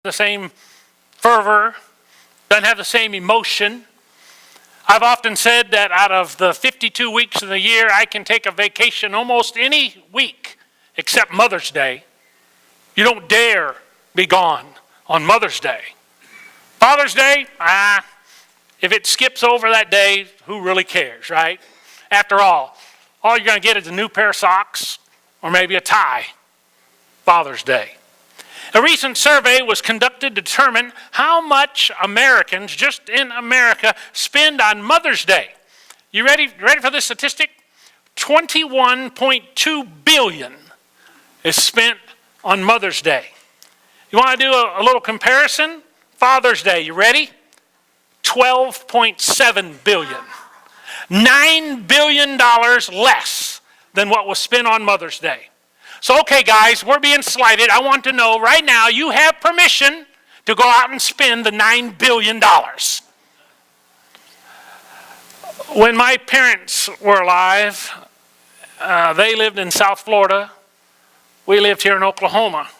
the same fervor, doesn't have the same emotion. I've often said that out of the 52 weeks of the year, I can take a vacation almost any week except Mother's Day. You don't dare be gone on Mother's Day. Father's Day, if it skips over that day, who really cares, right? After all you're going to get is a new pair of socks or maybe a tie. Father's Day. A recent survey was conducted to determine how much Americans, just in America, spend on Mother's Day. You ready for this statistic? $21.2 billion is spent on Mother's Day. You want to do a little comparison? Father's Day, you ready? $12.7 billion. $9 billion less than what was spent on Mother's Day. So, okay, guys, we're being slighted. I want to know right now you have permission to go out and spend the $9 billion. When my parents were alive, they lived in South Florida. We lived here in Oklahoma.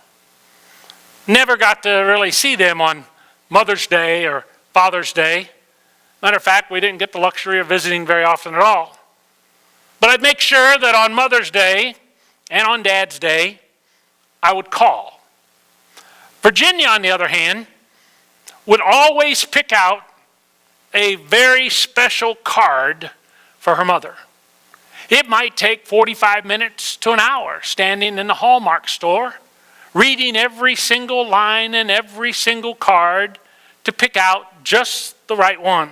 Never got to really see them on Mother's Day or Father's Day. Matter of fact, we didn't get the luxury of visiting very often at all. But I'd make sure that on Mother's Day and on Dad's Day, I would call. Virginia, on the other hand, would always pick out a very special card for her mother. It might take 45 minutes to an hour standing in the Hallmark store, reading every single line and every single card to pick out just the right one.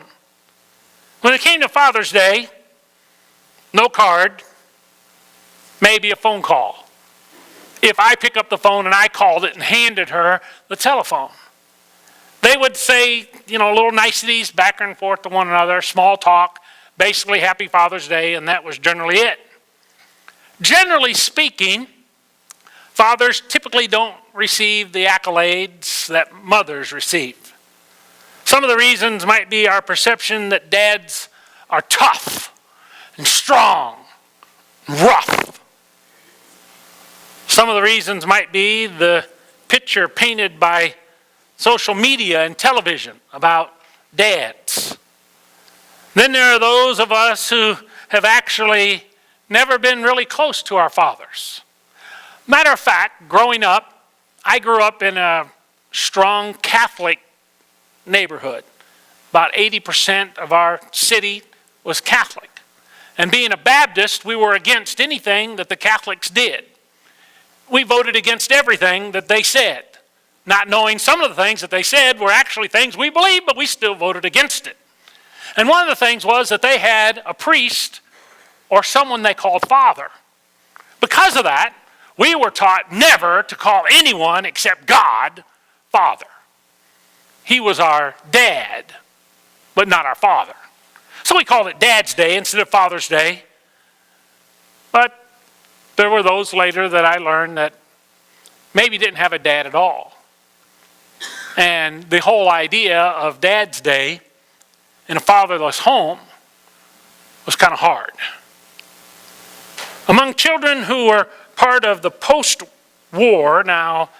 When it came to Father's Day, no card, maybe a phone call. If I pick up the phone and I called it and handed her the telephone, they would say, little niceties back and forth to one another, small talk, basically Happy Father's Day, and that was generally it. Generally speaking, fathers typically don't receive the accolades that mothers receive. Some of the reasons might be our perception that dads are tough and strong and rough. Some of the reasons might be the picture painted by social media and television about dads. Then there are those of us who have actually never been really close to our fathers. Matter of fact, growing up, I grew up in a strong Catholic neighborhood. About 80% of our city was Catholic. And being a Baptist, we were against anything that the Catholics did. We voted against everything that they said, not knowing some of the things that they said were actually things we believed, but we still voted against it. And one of the things was that they had a priest or someone they called father. Because of that, we were taught never to call anyone except God father. He was our dad, but not our father. So we called it Dad's Day instead of Father's Day. But there were those later that I learned that maybe didn't have a dad at all. And the whole idea of Dad's Day in a fatherless home was kind of hard. Among children who were part of the post-war, now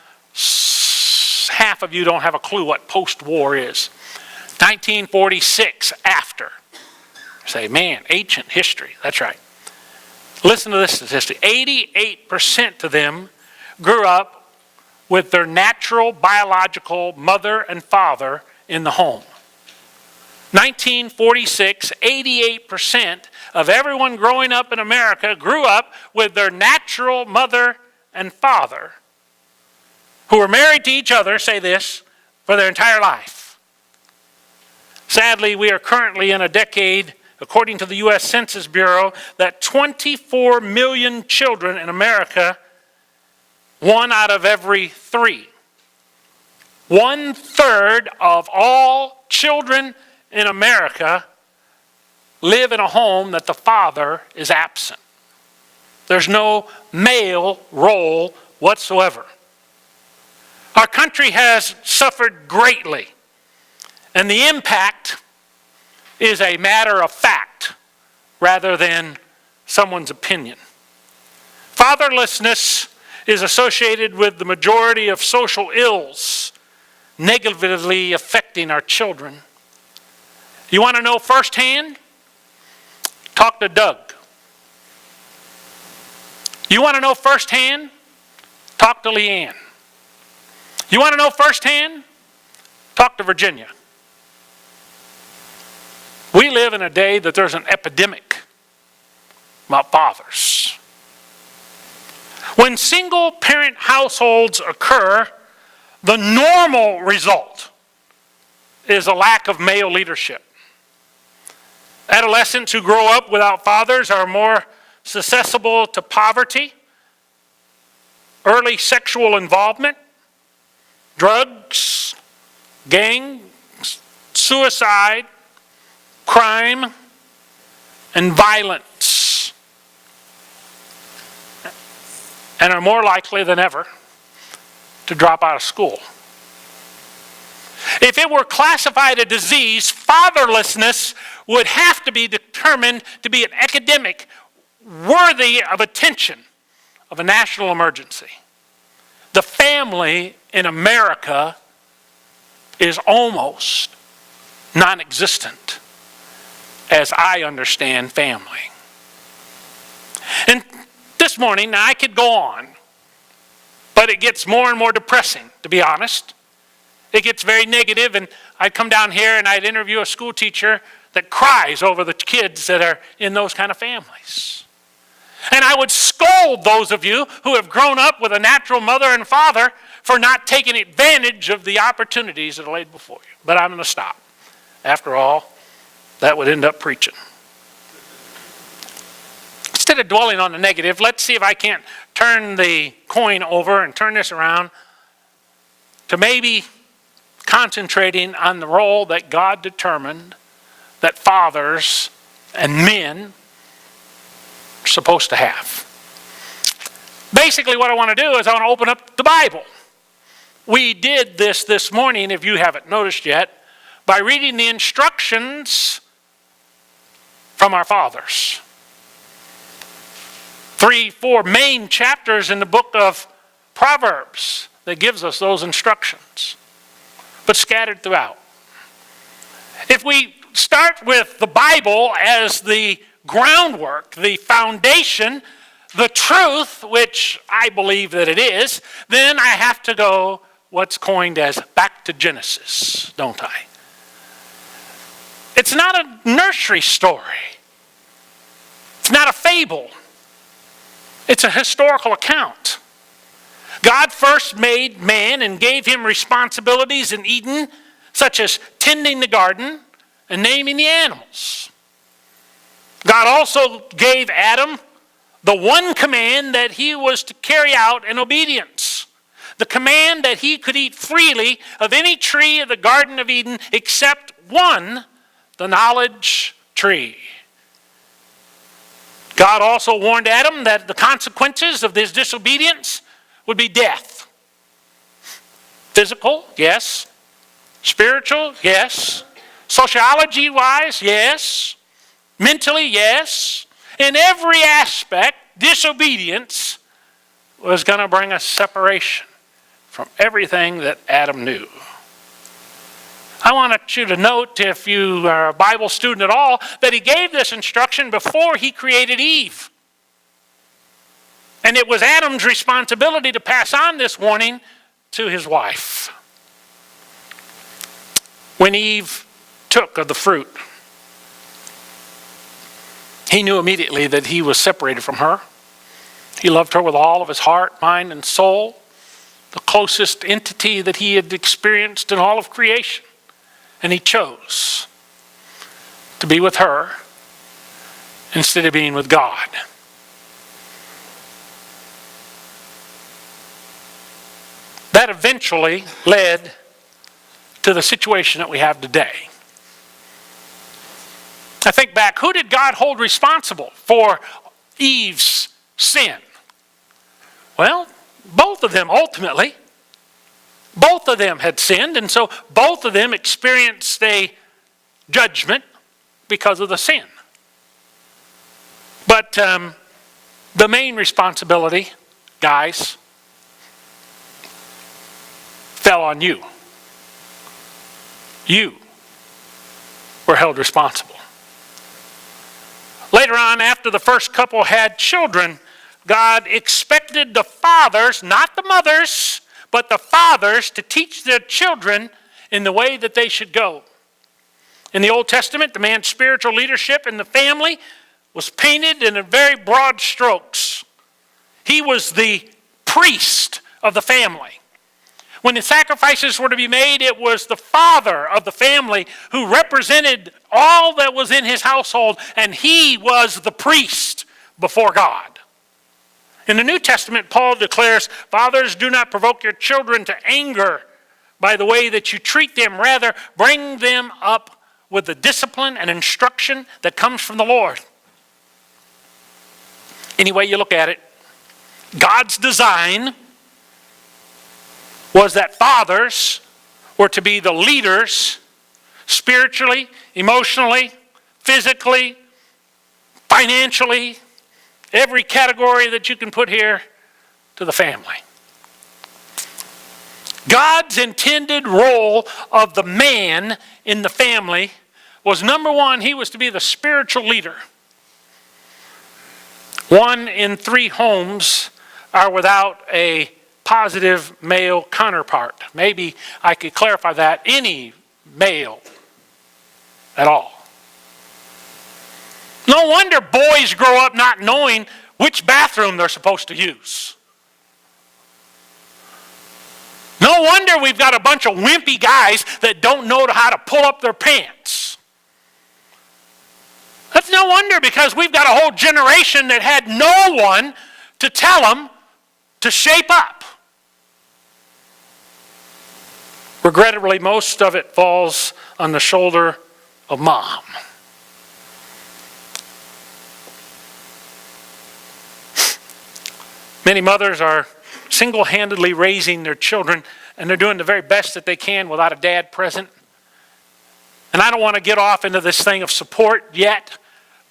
half of you don't have a clue what post-war is. 1946, after. Say, man, ancient history. That's right. Listen to this statistic. 88% of them grew up with their natural biological mother and father in the home. 1946, 88% of everyone growing up in America grew up with their natural mother and father who were married to each other, say this, for their entire life. Sadly, we are currently in a decade, according to the U.S. Census Bureau, that 24 million children in America, 1 out of every 3. 1/3 of all children in America live in a home that the father is absent. There's no male role whatsoever. Our country has suffered greatly, and the impact is a matter of fact rather than someone's opinion. Fatherlessness is associated with the majority of social ills negatively affecting our children. You want to know firsthand? Talk to Doug. You want to know firsthand? Talk to Leanne. You want to know firsthand? Talk to Virginia. We live in a day that there's an epidemic about fathers. When single parent households occur, the normal result is a lack of male leadership. Adolescents who grow up without fathers are more susceptible to poverty, early sexual involvement, drugs, gangs, suicide, crime, and violence, and are more likely than ever to drop out of school. If it were classified a disease, fatherlessness would have to be determined to be an epidemic worthy of attention of a national emergency. The family in America is almost non-existent as I understand family. And this morning, now I could go on, but it gets more and more depressing, to be honest. It gets very negative, and I'd come down here and I'd interview a school teacher that cries over the kids that are in those kind of families. And I would scold those of you who have grown up with a natural mother and father for not taking advantage of the opportunities that are laid before you. But I'm going to stop. After all, that would end up preaching. Instead of dwelling on the negative, let's see if I can't turn the coin over and turn this around to maybe concentrating on the role that God determined that fathers and men are supposed to have. Basically, what I want to do is I want to open up the Bible. We did this morning, if you haven't noticed yet, by reading the instructions from our fathers. 3-4 main chapters in the book of Proverbs that gives us those instructions, but scattered throughout. If we start with the Bible as the groundwork, the foundation, the truth, which I believe that it is, then I have to go what's coined as back to Genesis, don't I? It's not a nursery story. It's not a fable. It's a historical account. God first made man and gave him responsibilities in Eden, such as tending the garden and naming the animals. God also gave Adam the one command that he was to carry out in obedience. The command that he could eat freely of any tree of the Garden of Eden except one, the knowledge tree. God also warned Adam that the consequences of his disobedience would be death. Physical, yes. Spiritual, yes. Sociology-wise, yes. Mentally, yes. In every aspect, disobedience was going to bring us separation from everything that Adam knew. I want you to note, if you are a Bible student at all, that he gave this instruction before he created Eve. And it was Adam's responsibility to pass on this warning to his wife. When Eve took of the fruit, he knew immediately that he was separated from her. He loved her with all of his heart, mind, and soul, the closest entity that he had experienced in all of creation. And he chose to be with her instead of being with God. That eventually led to the situation that we have today. I think back, who did God hold responsible for Eve's sin? Well, both of them ultimately. Both of them had sinned, and so both of them experienced a judgment because of the sin. But the main responsibility, guys, fell on you. You were held responsible. Later on, after the first couple had children, God expected the fathers, not the mothers, but the fathers to teach their children in the way that they should go. In the Old Testament, the man's spiritual leadership in the family was painted in very broad strokes. He was the priest of the family. When the sacrifices were to be made, it was the father of the family who represented all that was in his household, and he was the priest before God. In the New Testament, Paul declares, "Fathers, do not provoke your children to anger by the way that you treat them. Rather, bring them up with the discipline and instruction that comes from the Lord." Any way you look at it, God's design was that fathers were to be the leaders spiritually, emotionally, physically, financially, every category that you can put here to the family. God's intended role of the man in the family was, number one, he was to be the spiritual leader. 1 in 3 homes are without a positive male counterpart. Maybe I could clarify that. Any male at all. No wonder boys grow up not knowing which bathroom they're supposed to use. No wonder we've got a bunch of wimpy guys that don't know how to pull up their pants. That's no wonder, because we've got a whole generation that had no one to tell them to shape up. Regrettably, most of it falls on the shoulder of mom. Many mothers are single-handedly raising their children, and they're doing the very best that they can without a dad present. And I don't want to get off into this thing of support yet,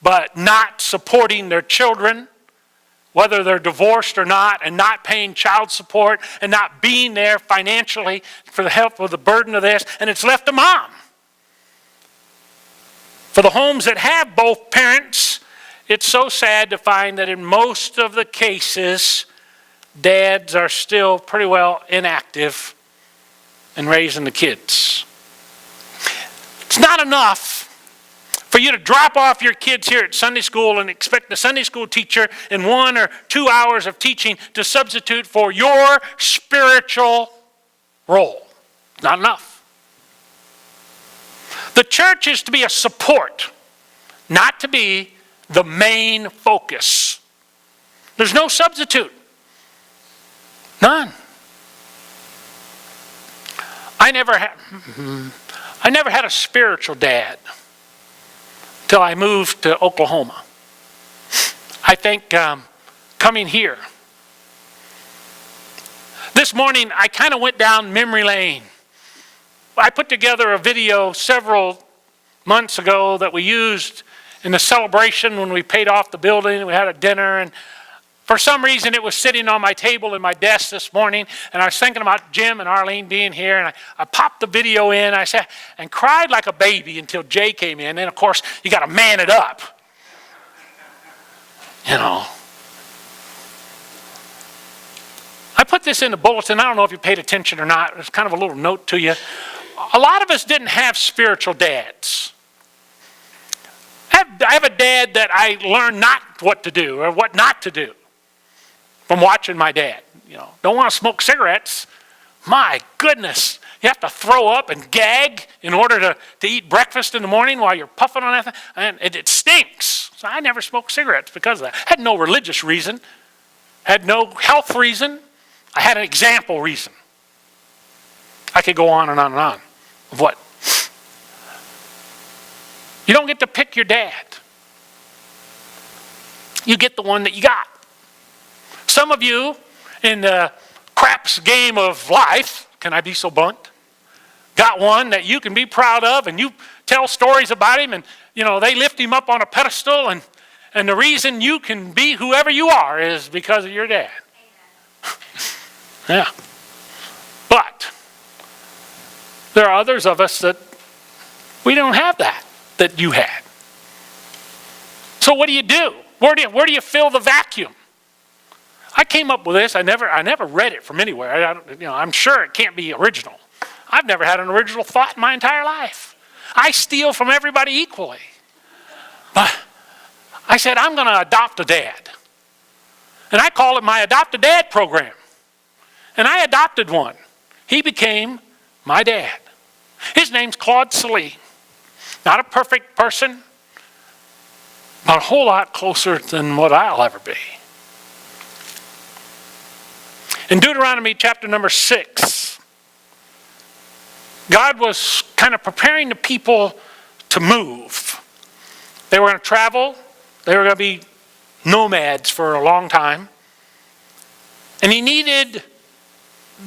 but not supporting their children, whether they're divorced or not, and not paying child support, and not being there financially for the help with the burden of this, and it's left to mom. For the homes that have both parents, it's so sad to find that in most of the cases, dads are still pretty well inactive in raising the kids. It's not enough for you to drop off your kids here at Sunday school and expect the Sunday school teacher in 1 or 2 hours of teaching to substitute for your spiritual role. Not enough. The church is to be a support, not to be the main focus. There's no substitute. None. I never had a spiritual dad till I moved to Oklahoma. I think coming here. This morning I kind of went down memory lane. I put together a video several months ago that we used in the celebration when we paid off the building. We had a dinner, and for some reason it was sitting on my table in my desk this morning, and I was thinking about Jim and Arlene being here, and I popped the video in, I said, and cried like a baby until Jay came in. And of course, you got to man it up. You know. I put this in the bulletin. I don't know if you paid attention or not. It's kind of a little note to you. A lot of us didn't have spiritual dads. I have a dad that I learned not what to do or what not to do from watching my dad. You know, don't want to smoke cigarettes. My goodness, you have to throw up and gag in order to eat breakfast in the morning while you're puffing on that thing, and it stinks. So I never smoked cigarettes because of that. Had no religious reason, had no health reason. I had an example reason. I could go on and on and on of what. You don't get to pick your dad. You get the one that you got. Some of you in the craps game of life, can I be so blunt, got one that you can be proud of, and you tell stories about him, and you know they lift him up on a pedestal, and the reason you can be whoever you are is because of your dad. Yeah. But there are others of us that We don't have that you had. So what do? Where do you fill the vacuum? I came up with this. I never read it from anywhere. I'm sure it can't be original. I've never had an original thought in my entire life. I steal from everybody equally. But I said, I'm going to adopt a dad. And I call it my Adopt a Dad program. And I adopted one. He became my dad. His name's Claude Salee. Not a perfect person, but a whole lot closer than what I'll ever be. In Deuteronomy chapter number 6, God was kind of preparing the people to move. They were going to travel. They were going to be nomads for a long time. And he needed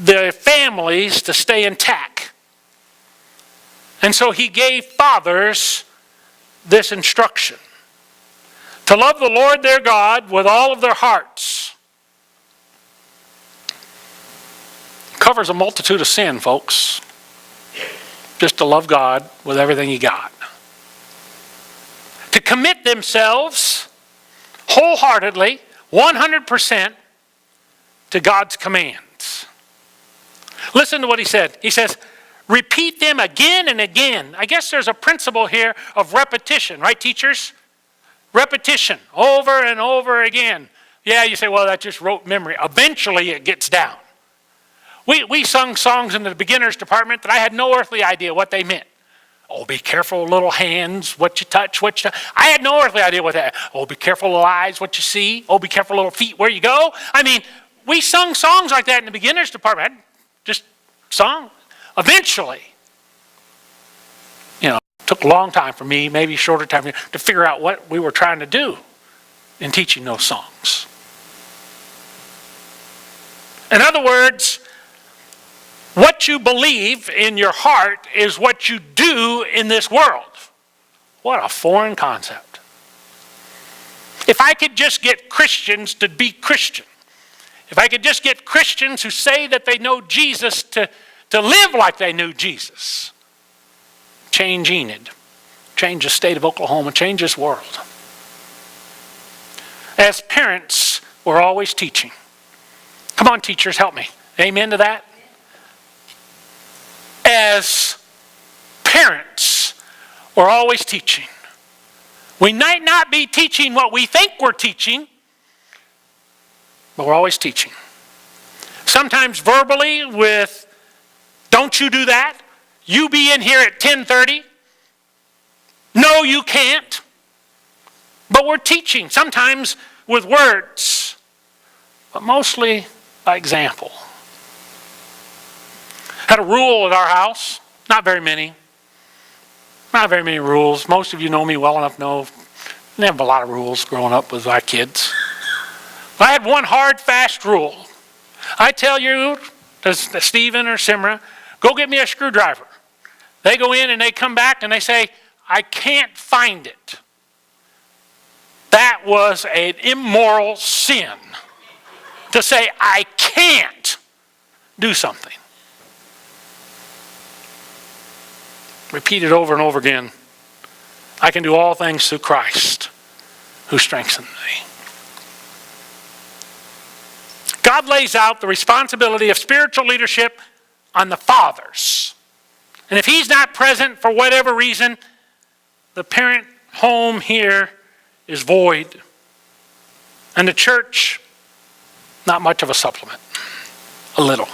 the families to stay intact. And so he gave fathers this instruction: to love the Lord their God with all of their hearts. Covers a multitude of sin, folks. Just to love God with everything you got. To commit themselves wholeheartedly, 100%, to God's commands. Listen to what he said. He says, repeat them again and again. I guess there's a principle here of repetition, right, teachers? Repetition, over and over again. Yeah, you say, well, that's just rote memory. Eventually it gets down. We sung songs in the beginners department that I had no earthly idea what they meant. Oh, be careful, little hands, what you touch, I had no earthly idea what that. Oh, be careful, little eyes, what you see. Oh, be careful, little feet, where you go. I mean, we sung songs like that in the beginners department. Just sung. Eventually, it took a long time for me, maybe a shorter time, to figure out what we were trying to do in teaching those songs. In other words, what you believe in your heart is what you do in this world. What a foreign concept. If I could just get Christians to be Christian, if I could just get Christians who say that they know Jesus to live like they knew Jesus, change Enid, change the state of Oklahoma, change this world. As parents, we're always teaching. Come on, teachers, help me. Amen to that? As parents, we're always teaching. We might not be teaching what we think we're teaching, but we're always teaching. Sometimes verbally with, don't you do that? You be in here at 10:30. No, you can't. But we're teaching, sometimes with words, but mostly by example. Had a rule at our house, not very many rules. Most of you know me well enough to know I didn't have a lot of rules growing up with my kids. But I had one hard, fast rule. I tell you, to Stephen or Simra, go get me a screwdriver. They go in and they come back and they say, I can't find it. That was an immoral sin to say, I can't do something. Repeat it over and over again. I can do all things through Christ who strengthens me. God lays out the responsibility of spiritual leadership on the fathers. And if he's not present for whatever reason, the parent home here is void. And the church, not much of a supplement. A little.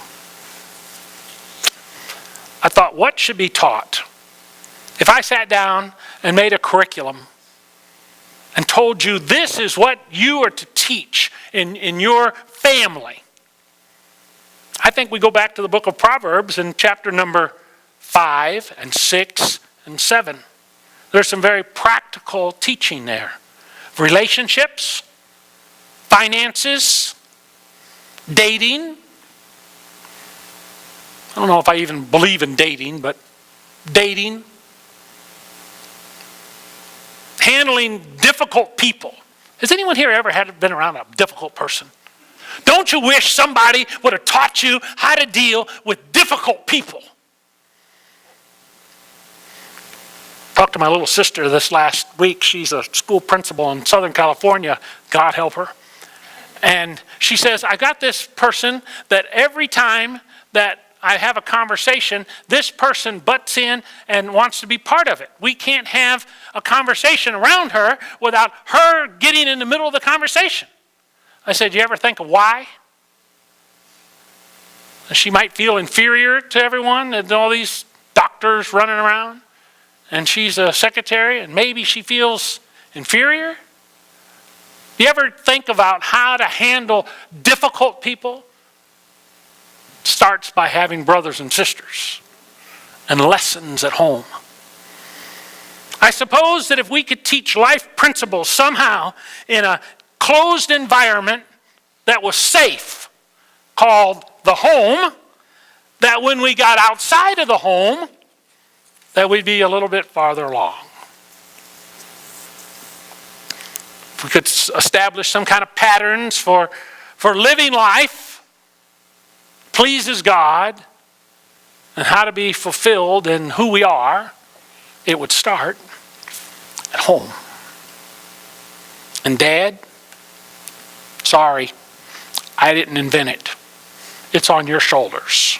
I thought, what should be taught? If I sat down and made a curriculum and told you this is what you are to teach in your family, I think we go back to the book of Proverbs in chapter number 5 and 6 and 7. There's some very practical teaching there. Relationships, finances, dating. I don't know if I even believe in dating, but dating. Handling difficult people. Has anyone here ever been around a difficult person? Don't you wish somebody would have taught you how to deal with difficult people? Talked to my little sister this last week. She's a school principal in Southern California. God help her. And she says, I got this person that every time that I have a conversation, this person butts in and wants to be part of it. We can't have a conversation around her without her getting in the middle of the conversation. I said, you ever think of why? She might feel inferior to everyone and all these doctors running around. And she's a secretary and maybe she feels inferior. You ever think about how to handle difficult people? It starts by having brothers and sisters and lessons at home. I suppose that if we could teach life principles somehow in a closed environment that was safe, called the home, that when we got outside of the home, that we'd be a little bit farther along. If we could establish some kind of patterns for living life, pleases God, and how to be fulfilled in who we are, it would start at home. And Dad, sorry, I didn't invent it. It's on your shoulders.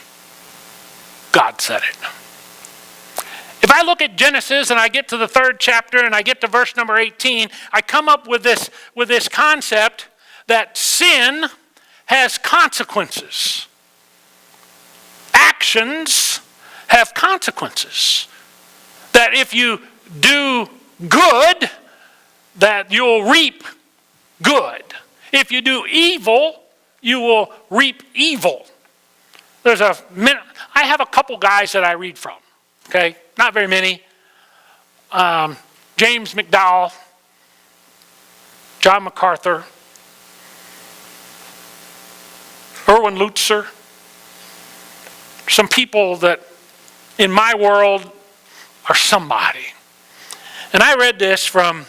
God said it. If I look at Genesis and I get to the 3rd chapter and I get to verse number 18, I come up with this concept that sin has consequences. Actions have consequences. That if you do good, that you'll reap good. If you do evil, you will reap evil. I have a couple guys that I read from. Okay, not very many. James McDowell, John MacArthur, Erwin Lutzer. Some people that in my world are somebody. And I read this from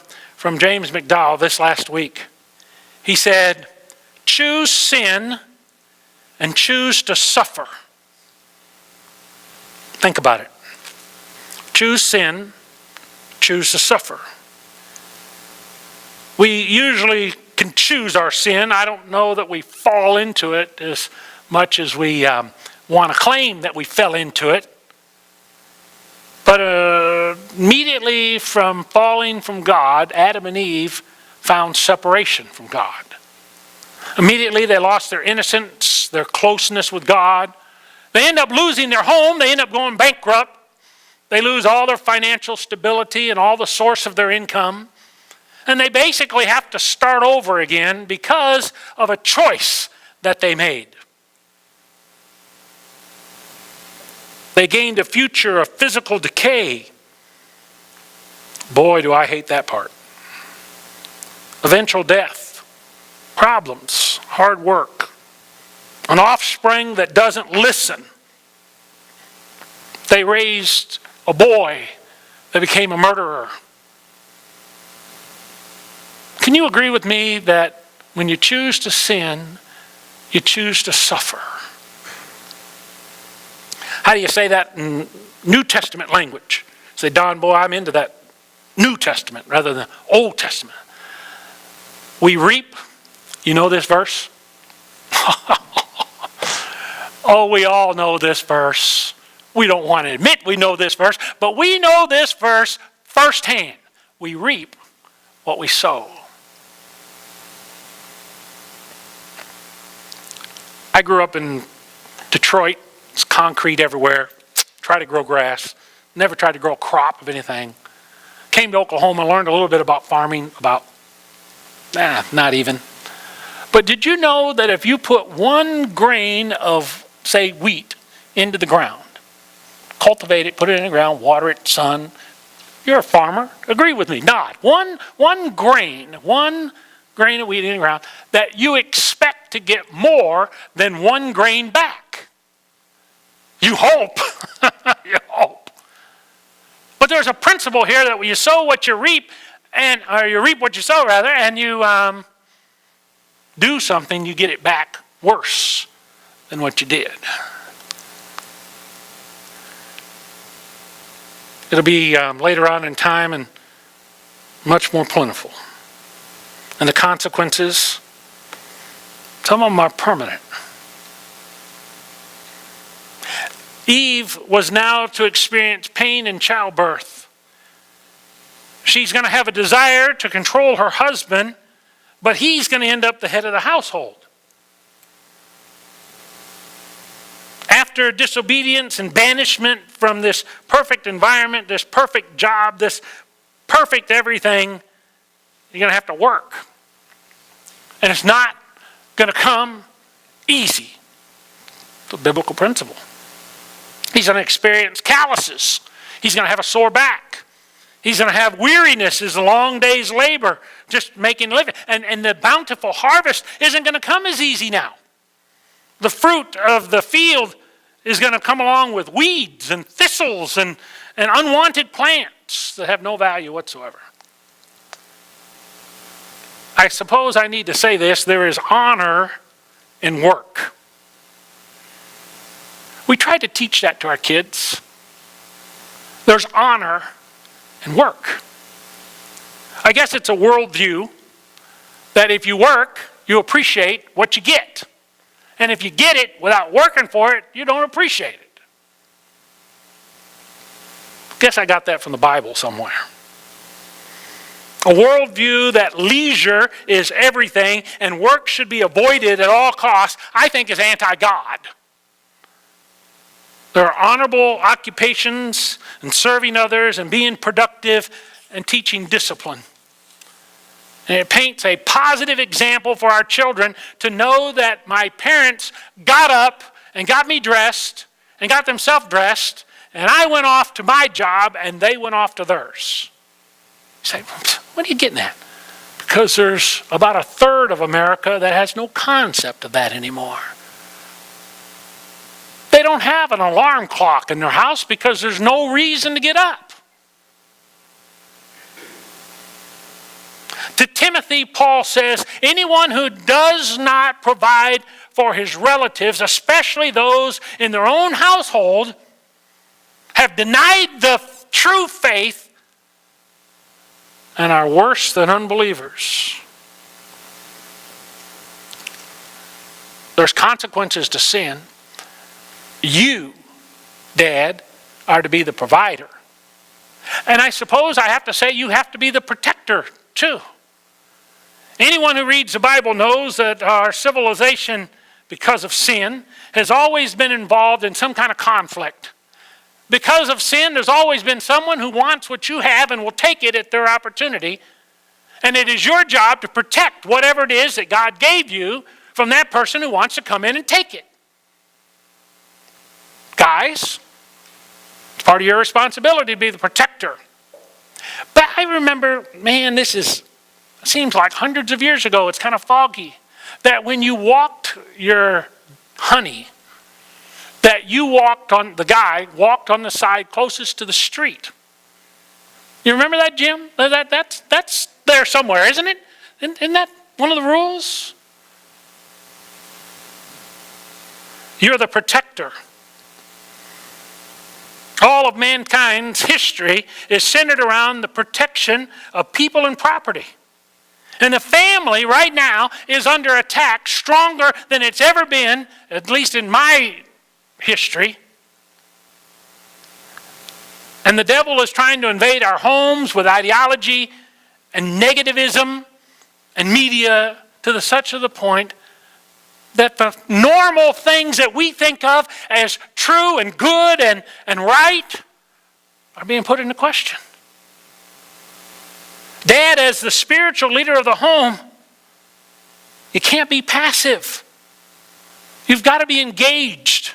James McDowell this last week. He said, choose sin and choose to suffer. Think about it. Choose sin, choose to suffer. We usually can choose our sin. I don't know that we fall into it as much as we want to claim that we fell into it. But immediately from falling from God, Adam and Eve found separation from God. Immediately they lost their innocence, their closeness with God. They end up losing their home. They end up going bankrupt. They lose all their financial stability and all the source of their income. And they basically have to start over again because of a choice that they made. They gained a future of physical decay. Boy, do I hate that part. Eventual death, problems, hard work, an offspring that doesn't listen. They raised a boy that became a murderer. Can you agree with me that when you choose to sin, you choose to suffer? How do you say that in New Testament language? Say, Don, boy, I'm into that New Testament rather than Old Testament. We reap. You know this verse? Oh, we all know this verse. We don't want to admit we know this verse, but we know this verse firsthand. We reap what we sow. I grew up in Detroit. It's concrete everywhere. Try to grow grass. Never tried to grow a crop of anything. Came to Oklahoma, learned a little bit about farming, not even. But did you know that if you put 1 grain of, say, wheat into the ground, cultivate it, put it in the ground, water it, sun, you're a farmer. Agree with me. Nod. One grain of wheat in the ground, that you expect to get more than 1 grain back. You hope. You hope. But there's a principle here that when you sow what you reap, or you reap what you sow rather, and you do something, you get it back worse than what you did. It'll be later on in time and much more plentiful. And the consequences, some of them are permanent. Eve was now to experience pain in childbirth. She's going to have a desire to control her husband, but he's going to end up the head of the household. After disobedience and banishment from this perfect environment, this perfect job, this perfect everything, you're going to have to work. And it's not going to come easy. It's a biblical principle. He's going to experience calluses. He's going to have a sore back. He's going to have weariness as a long day's labor, just making a living. And the bountiful harvest isn't going to come as easy now. The fruit of the field is going to come along with weeds and thistles and unwanted plants that have no value whatsoever. I suppose I need to say this, there is honor in work. We try to teach that to our kids. There's honor in work. I guess it's a worldview that if you work, you appreciate what you get. And if you get it without working for it, you don't appreciate it. Guess I got that from the Bible somewhere. A worldview that leisure is everything and work should be avoided at all costs, I think is anti-God. There are honorable occupations and serving others and being productive and teaching discipline. And it paints a positive example for our children to know that my parents got up and got me dressed and got themselves dressed, and I went off to my job and they went off to theirs. You say, what are you getting at? Because there's about a third of America that has no concept of that anymore. They don't have an alarm clock in their house because there's no reason to get up. To Timothy, Paul says, anyone who does not provide for his relatives, especially those in their own household, have denied the true faith and are worse than unbelievers. There's consequences to sin. You, Dad, are to be the provider. And I suppose I have to say you have to be the protector too. Anyone who reads the Bible knows that our civilization, because of sin, has always been involved in some kind of conflict. Because of sin, there's always been someone who wants what you have and will take it at their opportunity. And it is your job to protect whatever it is that God gave you from that person who wants to come in and take it. Guys, it's part of your responsibility to be the protector. But I remember, man, this seems like hundreds of years ago, it's kind of foggy, that when you walked your honey, that the guy walked on the side closest to the street. You remember that, Jim? That's there somewhere, isn't it? Isn't that one of the rules? You're the protector. All of mankind's history is centered around the protection of people and property. And the family right now is under attack stronger than it's ever been, at least in my history. And the devil is trying to invade our homes with ideology and negativism and media to such a point that the normal things that we think of as true and good and right are being put into question. Dad, as the spiritual leader of the home, you can't be passive. You've got to be engaged.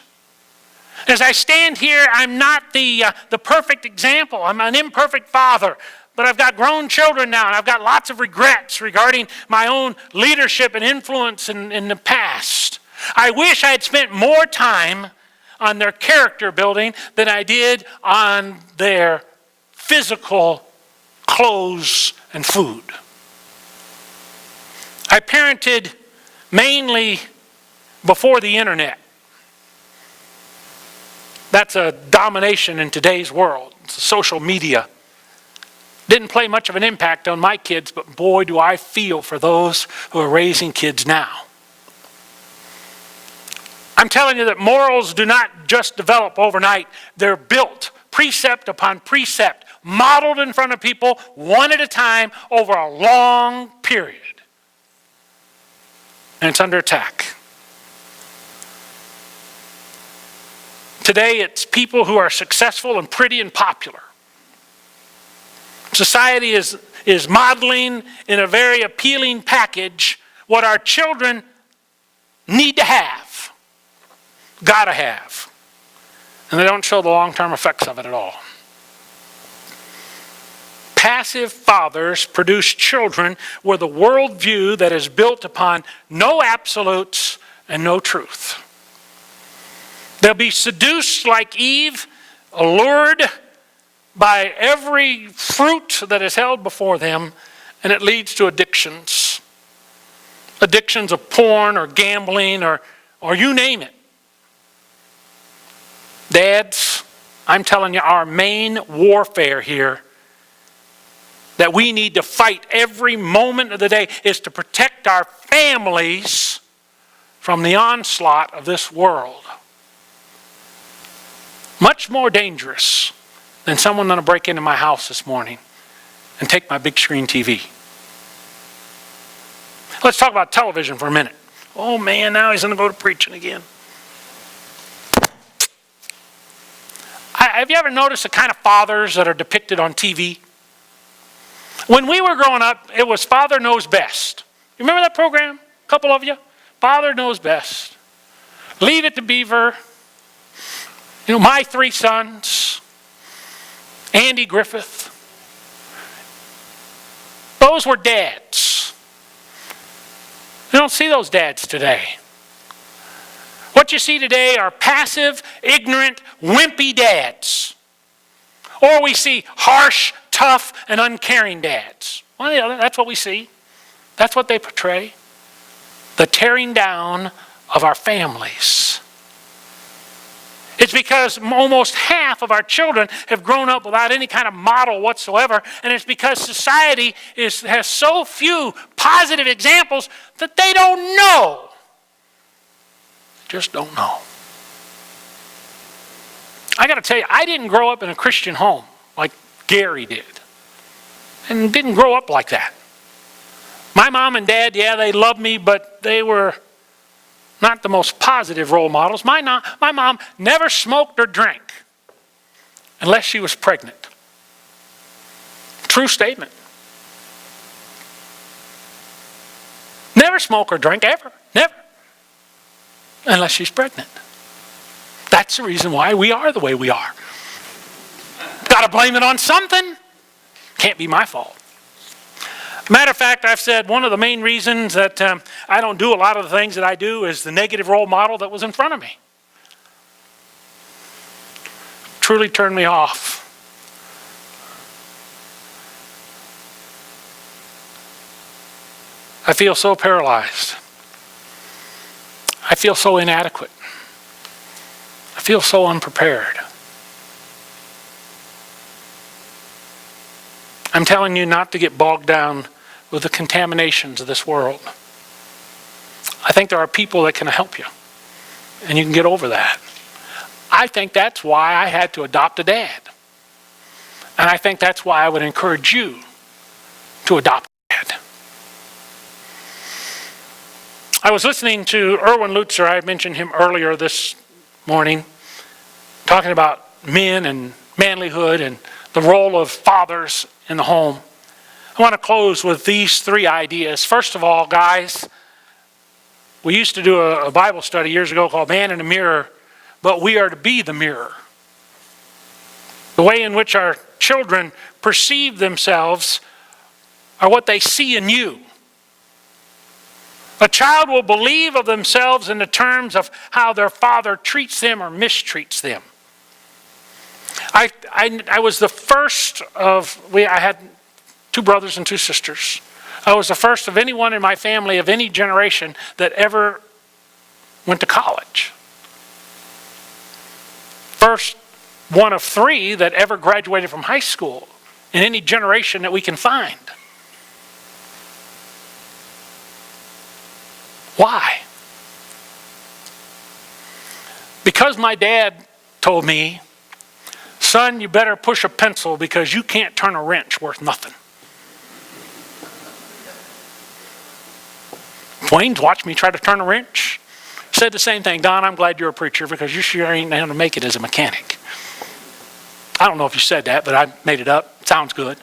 As I stand here, I'm not the perfect example. I'm an imperfect father. But I've got grown children now, and I've got lots of regrets regarding my own leadership and influence in the past. I wish I had spent more time on their character building than I did on their physical clothes and food. I parented mainly before the internet. That's a domination in today's world. Social media. Didn't play much of an impact on my kids, but boy, do I feel for those who are raising kids now. I'm telling you that morals do not just develop overnight. They're built precept upon precept, modeled in front of people one at a time over a long period. And it's under attack. Today, it's people who are successful and pretty and popular. Society is modeling in a very appealing package what our children need to have, gotta have. And they don't show the long-term effects of it at all. Passive fathers produce children with a worldview that is built upon no absolutes and no truth. They'll be seduced like Eve, allured by every fruit that is held before them, and it leads to addictions. Addictions of porn or gambling or you name it. Dads, I'm telling you, our main warfare here that we need to fight every moment of the day is to protect our families from the onslaught of this world. Much more dangerous than someone going to break into my house this morning and take my big screen TV. Let's talk about television for a minute. Oh man, now he's going to go to preaching again. Have you ever noticed the kind of fathers that are depicted on TV? When we were growing up, it was Father Knows Best. You remember that program? A couple of you? Father Knows Best. Leave It to Beaver. My Three Sons. Andy Griffith. Those were dads. You don't see those dads today. What you see today are passive, ignorant, wimpy dads. Or we see harsh, tough, and uncaring dads. One or the other, that's what we see. That's what they portray. The tearing down of our families. It's because almost half of our children have grown up without any kind of model whatsoever, and it's because society has so few positive examples that they don't know. Just don't know. I got to tell you, I didn't grow up in a Christian home like Gary did. And didn't grow up like that. My mom and dad, yeah, they loved me, but they were not the most positive role models. My mom never smoked or drank unless she was pregnant. True statement. Never smoke or drink ever. Never. Unless she's pregnant. That's the reason why we are the way we are. Got to blame it on something. Can't be my fault. Matter of fact, I've said one of the main reasons that I don't do a lot of the things that I do is the negative role model that was in front of me. Truly turned me off. I feel so paralyzed. I feel so inadequate. I feel so unprepared. I'm telling you not to get bogged down with the contaminations of this world. I think there are people that can help you, and you can get over that. I think that's why I had to adopt a dad. And I think that's why I would encourage you to adopt a dad. I was listening to Erwin Lutzer. I mentioned him earlier this morning, talking about men and manlyhood and the role of fathers in the home. I want to close with these three ideas. First of all, guys, we used to do a Bible study years ago called Man in the Mirror, but we are to be the mirror. The way in which our children perceive themselves are what they see in you. A child will believe of themselves in the terms of how their father treats them or mistreats them. I was the first I had 2 brothers and 2 sisters. I was the first of anyone in my family of any generation that ever went to college. first one of 3 that ever graduated from high school in any generation that we can find. Why? Because my dad told me, son, you better push a pencil because you can't turn a wrench worth nothing. Wayne's watched me try to turn a wrench. Said the same thing. Don, I'm glad you're a preacher because you sure ain't going to make it as a mechanic. I don't know if you said that, but I made it up. It sounds good.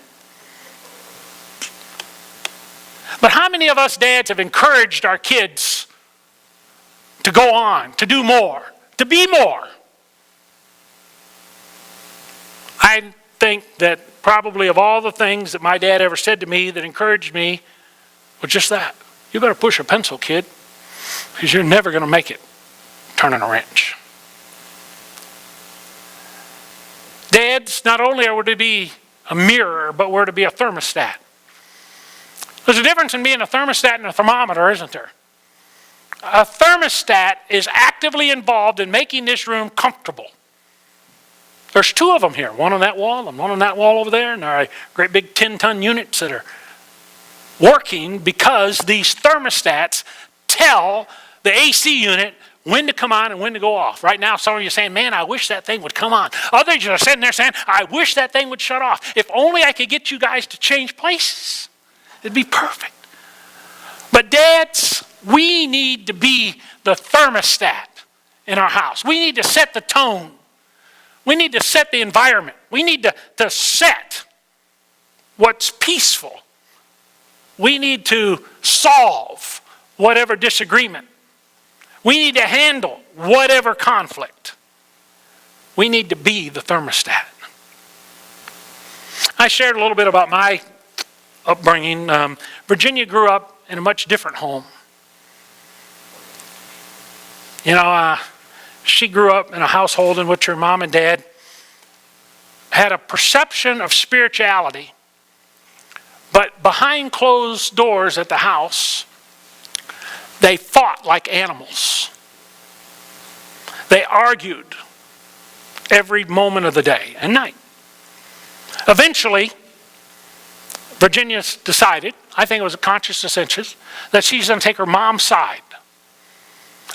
But how many of us dads have encouraged our kids to go on, to do more, to be more? I think that probably of all the things that my dad ever said to me that encouraged me was just that. You better push a pencil, kid, because you're never going to make it turning a wrench. Dads, not only are we to be a mirror, but we're to be a thermostat. There's a difference in being a thermostat and a thermometer, isn't there? A thermostat is actively involved in making this room comfortable. There's 2 of them here, one on that wall and one on that wall over there, and there are great big 10-ton units that are working because these thermostats tell the AC unit when to come on and when to go off. Right now, some of you are saying, man, I wish that thing would come on. Others are sitting there saying, I wish that thing would shut off. If only I could get you guys to change places. It'd be perfect. But dads, we need to be the thermostat in our house. We need to set the tone. We need to set the environment. We need to set what's peaceful. We need to solve whatever disagreement. We need to handle whatever conflict. We need to be the thermostat. I shared a little bit about my upbringing. Virginia grew up in a much different home. You know, she grew up in a household in which her mom and dad had a perception of spirituality, but behind closed doors at the house, they fought like animals. They argued every moment of the day and night. Eventually, Virginia decided, I think it was a conscious decision, that she's going to take her mom's side.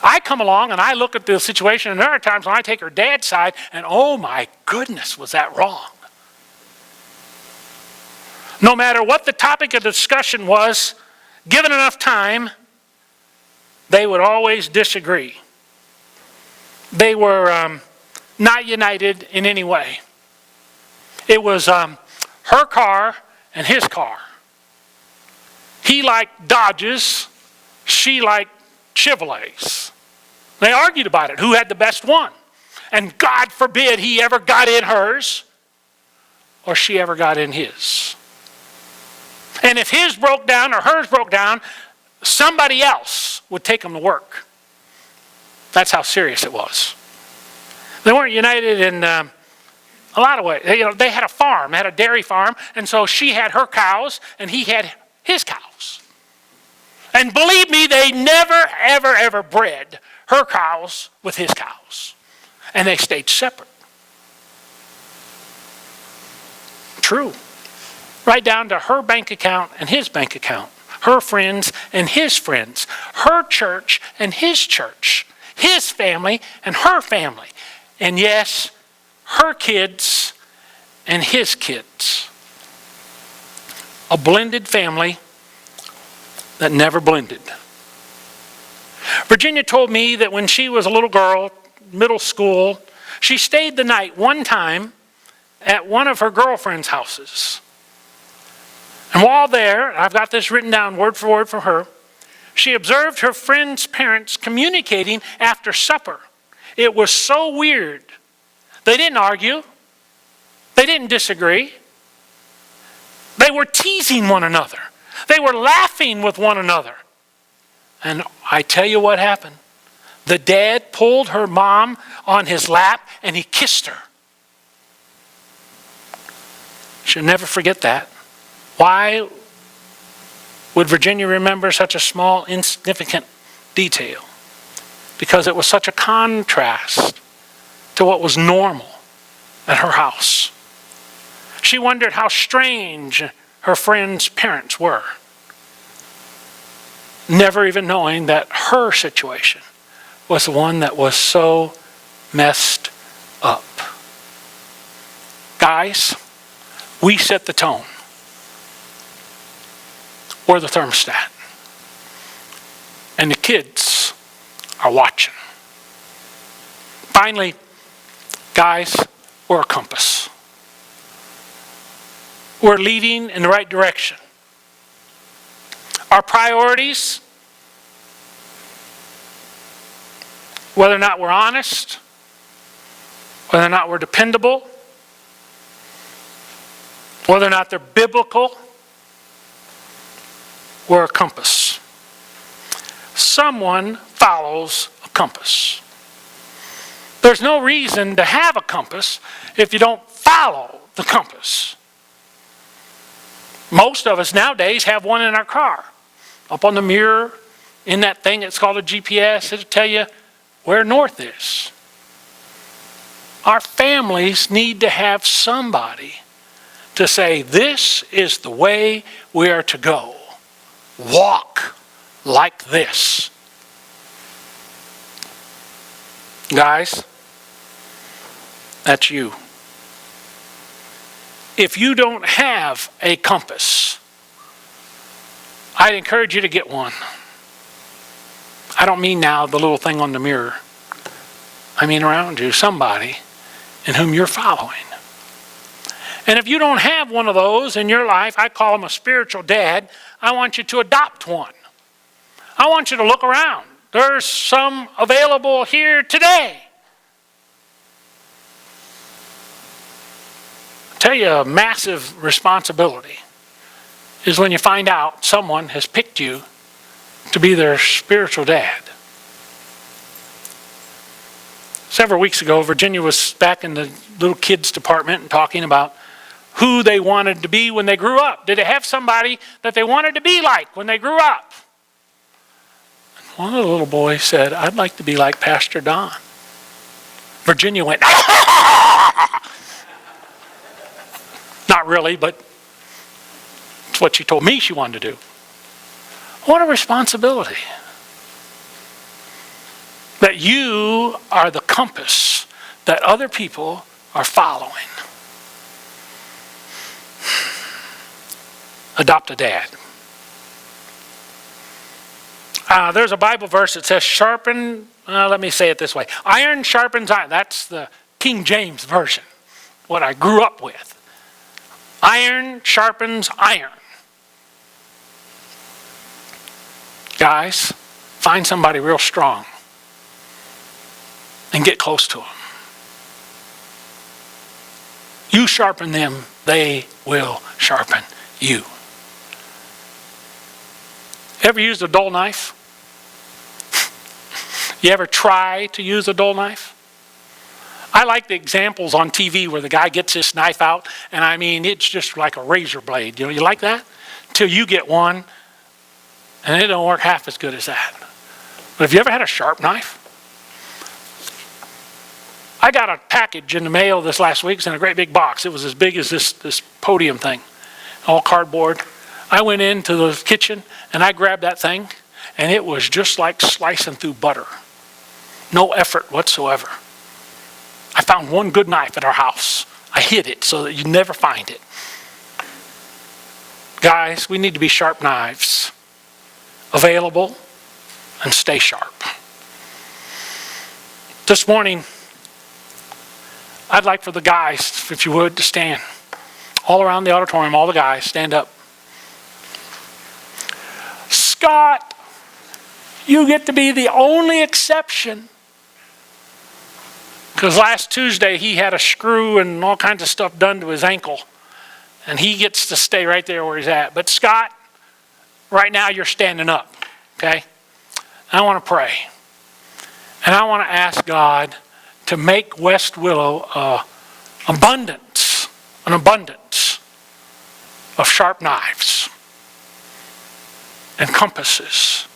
I come along and I look at the situation, and there are times when I take her dad's side, and oh my goodness, was that wrong. No matter what the topic of discussion was, given enough time, they would always disagree. They were not united in any way. It was her car and his car. He liked Dodges, she liked Chevrolets. They argued about it, who had the best one. And God forbid he ever got in hers or she ever got in his. And if his broke down or hers broke down, somebody else would take them to work. That's how serious it was. They weren't united in a lot of ways. They had a farm, they had a dairy farm, and so she had her cows and he had his cows. And believe me, they never, ever, ever bred her cows with his cows. And they stayed separate. True. Right down to her bank account and his bank account. Her friends and his friends. Her church and his church. His family and her family. And yes, her kids and his kids. A blended family that never blended. Virginia told me that when she was a little girl, middle school, she stayed the night one time at one of her girlfriend's houses. And while there, I've got this written down word for word from her, she observed her friend's parents communicating after supper. It was so weird. They didn't argue. They didn't disagree. They were teasing one another. They were laughing with one another. And I tell you what happened. The dad pulled her mom on his lap and he kissed her. She'll never forget that. Why would Virginia remember such a small, insignificant detail? Because it was such a contrast to what was normal at her house. She wondered how strange her friend's parents were, never even knowing that her situation was the one that was so messed up. Guys, we set the tone. We're the thermostat. And the kids are watching. Finally, guys, we're a compass. We're leading in the right direction. Our priorities, whether or not we're honest, whether or not we're dependable, whether or not they're biblical, we're a compass. Someone follows a compass. There's no reason to have a compass if you don't follow the compass. Most of us nowadays have one in our car. Up on the mirror, in that thing that's called a GPS, it'll tell you where north is. Our families need to have somebody to say, this is the way we are to go. Walk like this. Guys, that's you. If you don't have a compass, I'd encourage you to get one. I don't mean now the little thing on the mirror. I mean around you, somebody in whom you're following. And if you don't have one of those in your life, I call them a spiritual dad, I want you to adopt one. I want you to look around. There's some available here today. I'll tell you, a massive responsibility is when you find out someone has picked you to be their spiritual dad. Several weeks ago, Virginia was back in the little kids department and talking about who they wanted to be when they grew up. Did they have somebody that they wanted to be like when they grew up? One of the little boys said, I'd like to be like Pastor Don. Virginia went, not really, but it's what she told me she wanted to do. What a responsibility. That you are the compass that other people are following. Adopt a dad. There's a Bible verse that says sharpen, let me say it this way. Iron sharpens iron. That's the King James Version, what I grew up with. Iron sharpens iron. Guys, find somebody real strong and get close to them. You sharpen them, they will sharpen you. Ever used a dull knife? You ever try to use a dull knife? I like the examples on TV where the guy gets this knife out, and I mean, it's just like a razor blade. You know, you like that? Till you get one, and it don't work half as good as that. But have you ever had a sharp knife? I got a package in the mail this last week. It's in a great big box. It was as big as this podium thing, all cardboard. I went into the kitchen and I grabbed that thing, and it was just like slicing through butter. No effort whatsoever. I found one good knife at our house. I hid it so that you'd never find it. Guys, we need to be sharp knives. Available and stay sharp. This morning, I'd like for the guys, if you would, to stand. All around the auditorium, all the guys, stand up. Scott, you get to be the only exception. Because last Tuesday he had a screw and all kinds of stuff done to his ankle. And he gets to stay right there where he's at. But Scott, right now you're standing up, okay? I want to pray. And I want to ask God to make West Willow an abundance of sharp knives and compasses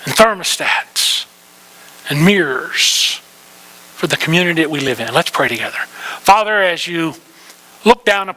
and thermostats and mirrors for the community that we live in. Let's pray together. Father, as you look down upon